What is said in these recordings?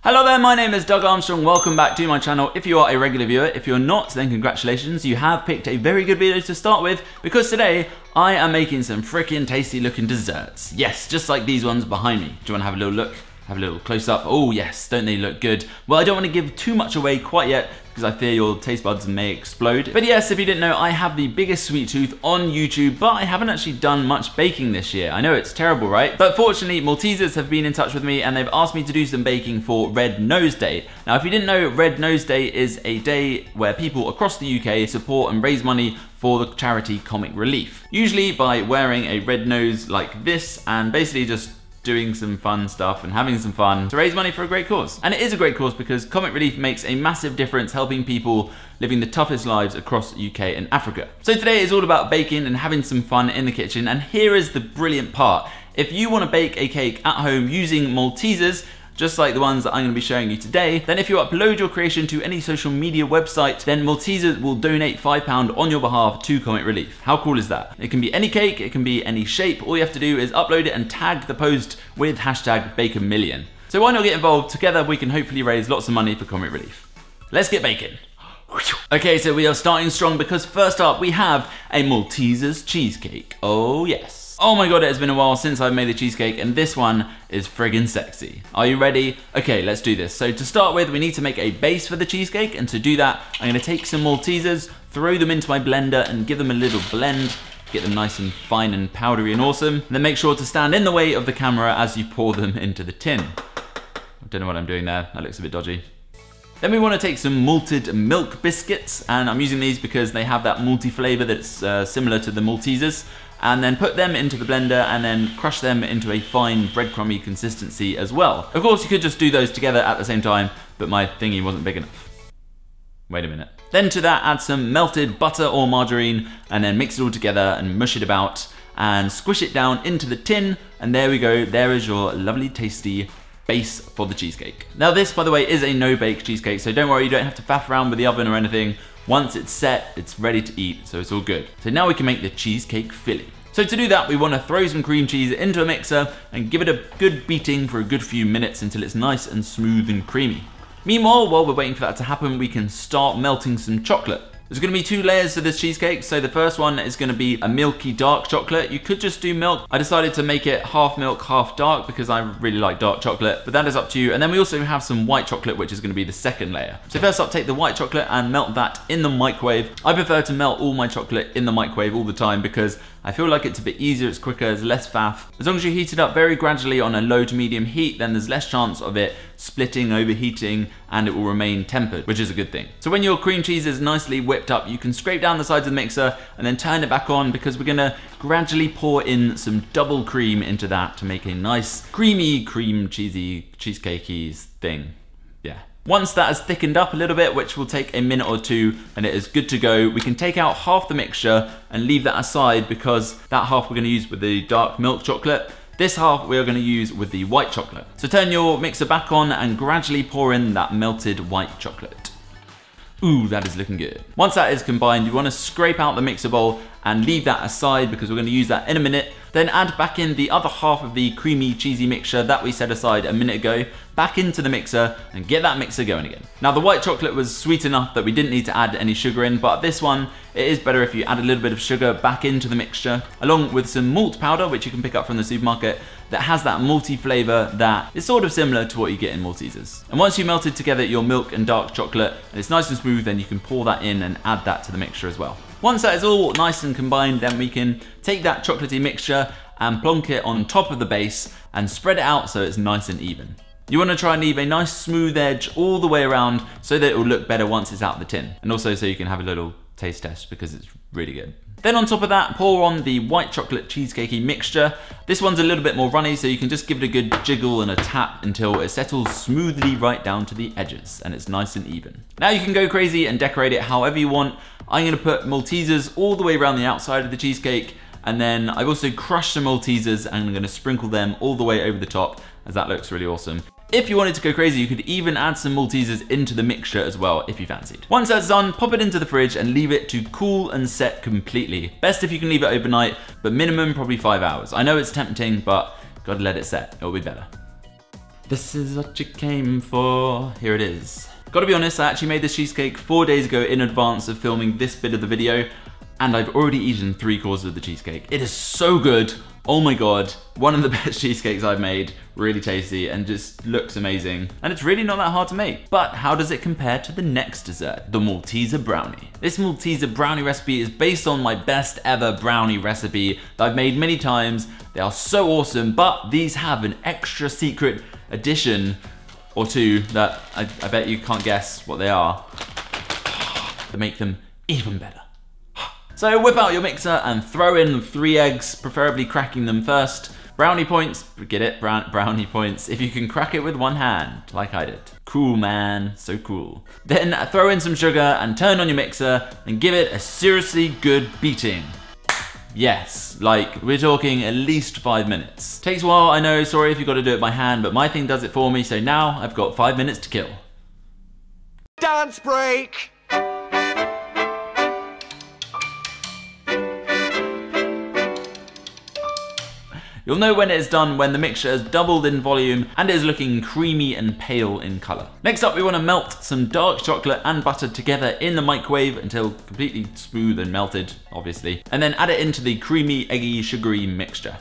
Hello there, my name is Doug Armstrong. Welcome back to my channel. If you are a regular viewer, if you're not, then congratulations. You have picked a very good video to start with because today I am making some freaking tasty looking desserts. Yes, just like these ones behind me. Do you want to have a little look? Have a little close up. Oh yes, don't they look good? Well, I don't want to give too much away quite yet because I fear your taste buds may explode. But yes, if you didn't know, I have the biggest sweet tooth on YouTube, but I haven't actually done much baking this year. I know it's terrible, right? But fortunately, Maltesers have been in touch with me and they've asked me to do some baking for Red Nose Day. Now, if you didn't know, Red Nose Day is a day where people across the UK support and raise money for the charity Comic Relief. Usually by wearing a red nose like this and basically just doing some fun stuff and having some fun to raise money for a great cause. And it is a great cause because Comic Relief makes a massive difference helping people living the toughest lives across the UK and Africa. So today is all about baking and having some fun in the kitchen, and here is the brilliant part. If you want to bake a cake at home using Maltesers, just like the ones that I'm going to be showing you today, then if you upload your creation to any social media website, then Maltesers will donate £5 on your behalf to Comic Relief. How cool is that? It can be any cake, it can be any shape. All you have to do is upload it and tag the post with hashtag bakeamillion. So why not get involved? Together we can hopefully raise lots of money for Comic Relief. Let's get baking. Okay, so we are starting strong because first up we have a Malteser's cheesecake. Oh yes. Oh my god, it has been a while since I've made a cheesecake and this one is friggin' sexy. Are you ready? Okay, let's do this. So to start with, we need to make a base for the cheesecake, and to do that, I'm gonna take some Maltesers, throw them into my blender and give them a little blend, get them nice and fine and powdery and awesome. And then make sure to stand in the way of the camera as you pour them into the tin. I don't know what I'm doing there, that looks a bit dodgy. Then we want to take some malted milk biscuits, and I'm using these because they have that malty flavor that's similar to the Maltesers, and then put them into the blender and then crush them into a fine breadcrumby consistency as well. Of course, you could just do those together at the same time, but my thingy wasn't big enough. Wait a minute. Then to that, add some melted butter or margarine, and then mix it all together and mush it about, and squish it down into the tin, and there we go. There is your lovely, tasty base for the cheesecake. Now this, by the way, is a no-bake cheesecake, so don't worry, you don't have to faff around with the oven or anything. Once it's set, it's ready to eat, so it's all good. So now we can make the cheesecake filling. So to do that, we want to throw some cream cheese into a mixer and give it a good beating for a good few minutes until it's nice and smooth and creamy. Meanwhile, while we're waiting for that to happen, we can start melting some chocolate. There's going to be two layers to this cheesecake. So the first one is going to be a milky dark chocolate. You could just do milk. I decided to make it half milk, half dark because I really like dark chocolate, but that is up to you. And then we also have some white chocolate, which is going to be the second layer. So first up, take the white chocolate and melt that in the microwave. I prefer to melt all my chocolate in the microwave all the time because I feel like it's a bit easier, it's quicker, it's less faff. As long as you heat it up very gradually on a low to medium heat, then there's less chance of it splitting, overheating, and it will remain tempered, which is a good thing. So when your cream cheese is nicely whipped up, you can scrape down the sides of the mixer and then turn it back on because we're gonna gradually pour in some double cream into that to make a nice creamy, cream cheesy, cheesecakey thing. Yeah. Once that has thickened up a little bit, which will take a minute or two, and it is good to go, we can take out half the mixture and leave that aside because that half we're going to use with the dark milk chocolate. This half we are going to use with the white chocolate. So turn your mixer back on and gradually pour in that melted white chocolate. Ooh, that is looking good. Once that is combined, you want to scrape out the mixer bowl and leave that aside because we're going to use that in a minute. Then add back in the other half of the creamy cheesy mixture that we set aside a minute ago, back into the mixer and get that mixer going again. Now the white chocolate was sweet enough that we didn't need to add any sugar in, but this one, it is better if you add a little bit of sugar back into the mixture, along with some malt powder, which you can pick up from the supermarket, that has that malty flavor that is sort of similar to what you get in Maltesers. And once you've melted together your milk and dark chocolate, and it's nice and smooth, then you can pour that in and add that to the mixture as well. Once that is all nice and combined, then we can take that chocolatey mixture and plonk it on top of the base and spread it out so it's nice and even. You want to try and leave a nice smooth edge all the way around so that it will look better once it's out the tin. And also so you can have a little taste test because it's really good. Then on top of that, pour on the white chocolate cheesecakey mixture. This one's a little bit more runny, so you can just give it a good jiggle and a tap until it settles smoothly right down to the edges and it's nice and even. Now you can go crazy and decorate it however you want. I'm going to put Maltesers all the way around the outside of the cheesecake, and then I've also crushed some Maltesers and I'm going to sprinkle them all the way over the top as that looks really awesome. If you wanted to go crazy, you could even add some Maltesers into the mixture as well if you fancied. Once that's done, pop it into the fridge and leave it to cool and set completely. Best if you can leave it overnight, but minimum probably 5 hours. I know it's tempting, but gotta let it set, it'll be better. This is what you came for. Here it is. Gotta be honest, I actually made this cheesecake 4 days ago in advance of filming this bit of the video, and I've already eaten 3/4 of the cheesecake. It is so good. Oh my god, one of the best cheesecakes I've made. Really tasty and just looks amazing. And it's really not that hard to make. But how does it compare to the next dessert, the Malteser Brownie? This Malteser Brownie recipe is based on my best ever brownie recipe that I've made many times. They are so awesome, but these have an extra secret addition or two that I bet you can't guess what they are, that make them even better. So whip out your mixer and throw in 3 eggs, preferably cracking them first. Brownie points, get it? Brownie points, if you can crack it with one hand, like I did. Cool, man, so cool. Then throw in some sugar and turn on your mixer and give it a seriously good beating. Yes, like we're talking at least 5 minutes. Takes a while, I know, sorry if you've got to do it by hand, but my thing does it for me, so now I've got 5 minutes to kill. Dance break! You'll know when it is done when the mixture has doubled in volume and is looking creamy and pale in colour. Next up, we want to melt some dark chocolate and butter together in the microwave until completely smooth and melted, obviously, and then add it into the creamy, eggy, sugary mixture.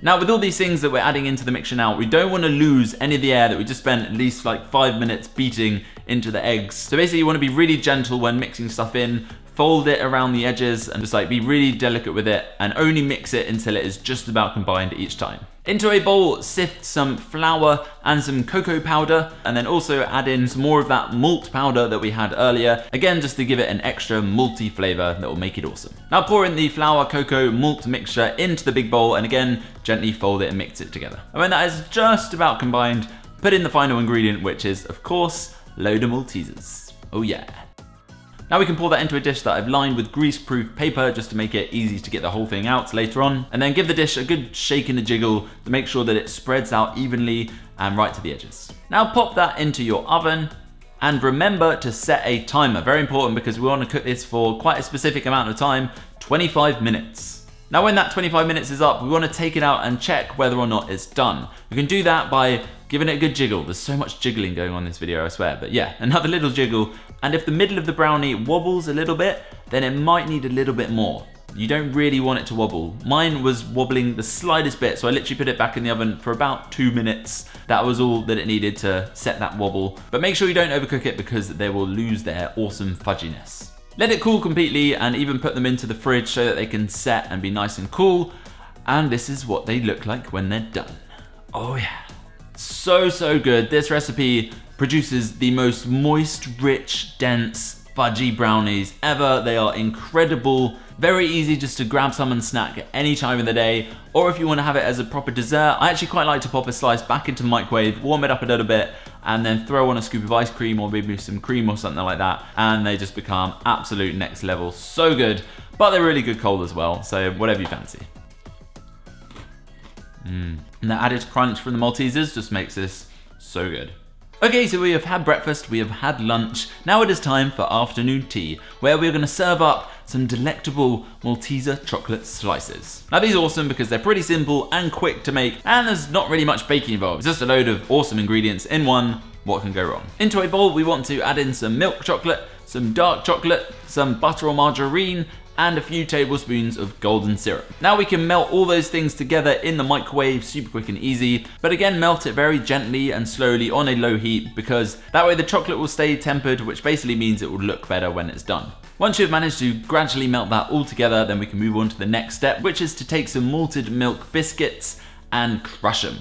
Now, with all these things that we're adding into the mixture now, we don't want to lose any of the air that we just spent at least like 5 minutes beating into the eggs. So basically, you want to be really gentle when mixing stuff in, fold it around the edges and just like be really delicate with it and only mix it until it is just about combined each time. Into a bowl, sift some flour and some cocoa powder, and then also add in some more of that malt powder that we had earlier, again just to give it an extra malty flavor that will make it awesome. Now pour in the flour, cocoa, malt mixture into the big bowl, and again gently fold it and mix it together. And when that is just about combined, put in the final ingredient, which is of course load of Maltesers. Oh yeah. Now we can pour that into a dish that I've lined with grease-proof paper just to make it easy to get the whole thing out later on. And then give the dish a good shake and a jiggle to make sure that it spreads out evenly and right to the edges. Now pop that into your oven and remember to set a timer. Very important because we want to cook this for quite a specific amount of time, 25 minutes. Now when that 25 minutes is up, we want to take it out and check whether or not it's done. We can do that by giving it a good jiggle. There's so much jiggling going on in this video, I swear. But yeah, another little jiggle. And if the middle of the brownie wobbles a little bit, then it might need a little bit more. You don't really want it to wobble. Mine was wobbling the slightest bit, so I literally put it back in the oven for about 2 minutes. That was all that it needed to set that wobble. But make sure you don't overcook it because they will lose their awesome fudginess. Let it cool completely and even put them into the fridge so that they can set and be nice and cool. And this is what they look like when they're done. Oh yeah. So good. This recipe produces the most moist, rich, dense, fudgy brownies ever. They are incredible. Very easy just to grab some and snack at any time of the day. Or if you want to have it as a proper dessert, I actually quite like to pop a slice back into the microwave, warm it up a little bit, and then throw on a scoop of ice cream or maybe some cream or something like that. And they just become absolute next level. So good. But they're really good cold as well. So whatever you fancy. And the added crunch from the Maltesers just makes this so good. Okay, so we have had breakfast, we have had lunch. Now it is time for afternoon tea, where we're going to serve up some delectable Malteser chocolate slices. Now these are awesome because they're pretty simple and quick to make, and there's not really much baking involved. It's just a load of awesome ingredients in one. What can go wrong? Into a bowl, we want to add in some milk chocolate, some dark chocolate, some butter or margarine, and a few tablespoons of golden syrup. Now we can melt all those things together in the microwave, super quick and easy, but again melt it very gently and slowly on a low heat because that way the chocolate will stay tempered, which basically means it will look better when it's done. Once you've managed to gradually melt that all together, then we can move on to the next step, which is to take some malted milk biscuits and crush them.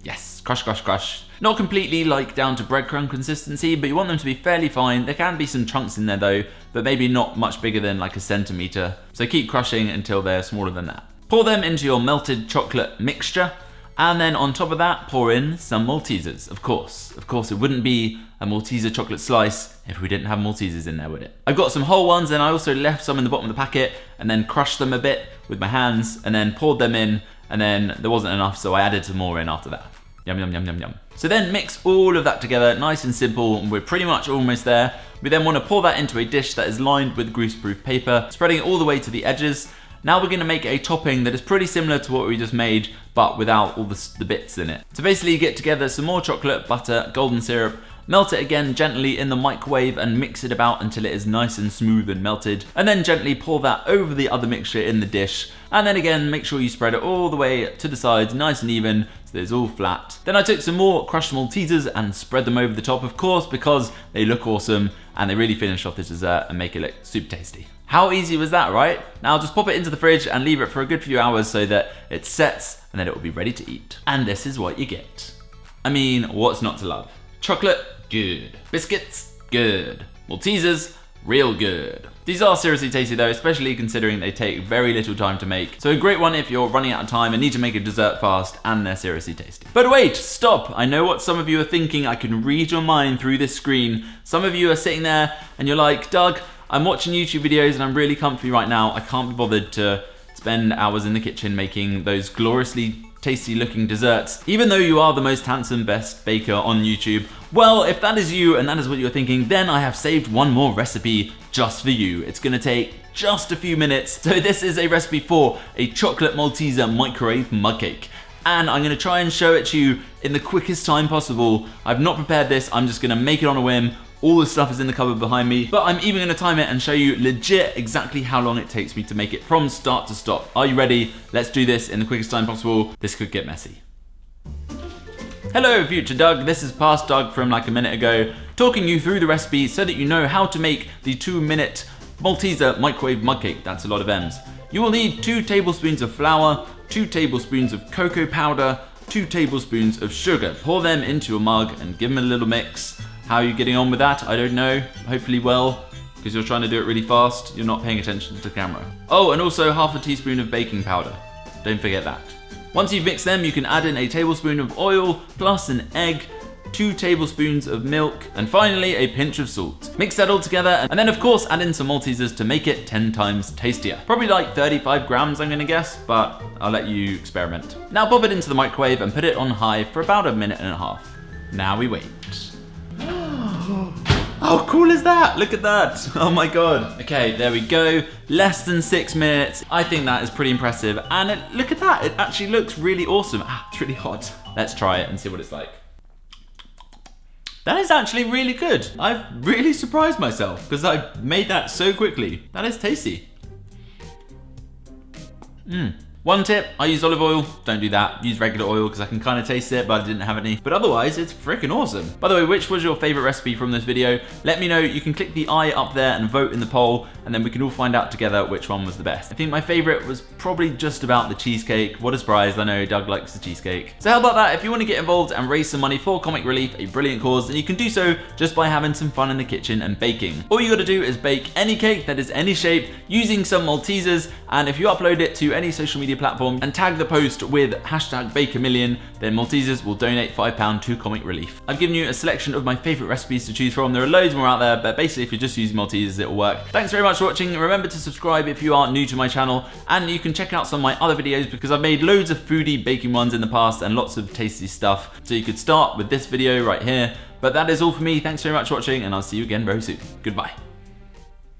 Yes, crush, crush, crush. Not completely like down to breadcrumb consistency, but you want them to be fairly fine. There can be some chunks in there though, but maybe not much bigger than like a centimeter. So keep crushing until they're smaller than that. Pour them into your melted chocolate mixture, and then on top of that, pour in some Maltesers, of course. Of course, it wouldn't be a Malteser chocolate slice if we didn't have Maltesers in there, would it? I've got some whole ones, and I also left some in the bottom of the packet, and then crushed them a bit with my hands, and then poured them in, and then there wasn't enough, so I added some more in after that. Yum, yum, yum, yum, yum. So then mix all of that together, nice and simple, and we're pretty much almost there. We then want to pour that into a dish that is lined with greaseproof paper, spreading it all the way to the edges, Now we're gonna make a topping that is pretty similar to what we just made, but without all the bits in it. So basically you get together some more chocolate, butter, golden syrup, melt it again gently in the microwave and mix it about until it is nice and smooth and melted. And then gently pour that over the other mixture in the dish. And then again, make sure you spread it all the way to the sides, nice and even, so that it's all flat. Then I took some more crushed Maltesers and spread them over the top, of course, because they look awesome and they really finish off this dessert and make it look super tasty. How easy was that, right? Now just pop it into the fridge and leave it for a good few hours so that it sets and then it will be ready to eat. And this is what you get. I mean, what's not to love? Chocolate, good. Biscuits, good. Maltesers, real good. These are seriously tasty though, especially considering they take very little time to make. So a great one if you're running out of time and need to make a dessert fast, and they're seriously tasty. But wait, stop. I know what some of you are thinking. I can read your mind through this screen. Some of you are sitting there and you're like, Doug, I'm watching YouTube videos and I'm really comfy right now. I can't be bothered to spend hours in the kitchen making those gloriously tasty looking desserts, even though you are the most handsome, best baker on YouTube. Well, if that is you and that is what you're thinking, then I have saved one more recipe just for you. It's gonna take just a few minutes. So this is a recipe for a chocolate Malteser microwave mug cake. And I'm gonna try and show it to you in the quickest time possible. I've not prepared this, I'm just gonna make it on a whim. All the stuff is in the cupboard behind me, but I'm even gonna time it and show you legit exactly how long it takes me to make it from start to stop. Are you ready? Let's do this in the quickest time possible. This could get messy. Hello, future Doug. This is past Doug from like a minute ago, talking you through the recipe so that you know how to make the 2-minute Malteser microwave mug cake. That's a lot of M's. You will need 2 tablespoons of flour, 2 tablespoons of cocoa powder, 2 tablespoons of sugar. Pour them into a mug and give them a little mix. How are you getting on with that? I don't know. Hopefully well, because you're trying to do it really fast. You're not paying attention to the camera. Oh, and also half a teaspoon of baking powder. Don't forget that. Once you've mixed them, you can add in a tablespoon of oil, plus an egg, 2 tablespoons of milk, and finally a pinch of salt. Mix that all together, and then of course add in some Maltesers to make it 10 times tastier. Probably like 35 grams I'm gonna guess, but I'll let you experiment. Now pop it into the microwave and put it on high for about a minute and a half. Now we wait. How cool is that? Look at that. Oh my God. Okay, there we go. Less than 6 minutes. I think that is pretty impressive. And look at that. It actually looks really awesome. It's really hot. Let's try it and see what it's like. That is actually really good. I've really surprised myself because I made that so quickly. That is tasty. One tip, I use olive oil. Don't do that. Use regular oil because I can kind of taste it, but I didn't have any. But otherwise, it's freaking awesome. By the way, which was your favorite recipe from this video? Let me know. You can click the I up there and vote in the poll, and then we can all find out together which one was the best. I think my favorite was probably just about the cheesecake. What a surprise. I know Doug likes the cheesecake. So how about that? If you want to get involved and raise some money for Comic Relief, a brilliant cause, then you can do so just by having some fun in the kitchen and baking. All you got to do is bake any cake that is any shape using some Maltesers, and if you upload it to any social media platform and tag the post with #bakeamillion, then Maltesers will donate £5 to Comic Relief. I've given you a selection of my favorite recipes to choose from. There are loads more out there, but basically if you're just using Maltesers, it will work. Thanks very much for watching. Remember to subscribe if you are new to my channel, and you can check out some of my other videos because I've made loads of foodie baking ones in the past and lots of tasty stuff. So you could start with this video right here. But that is all for me. Thanks very much for watching, and I'll see you again very soon. Goodbye.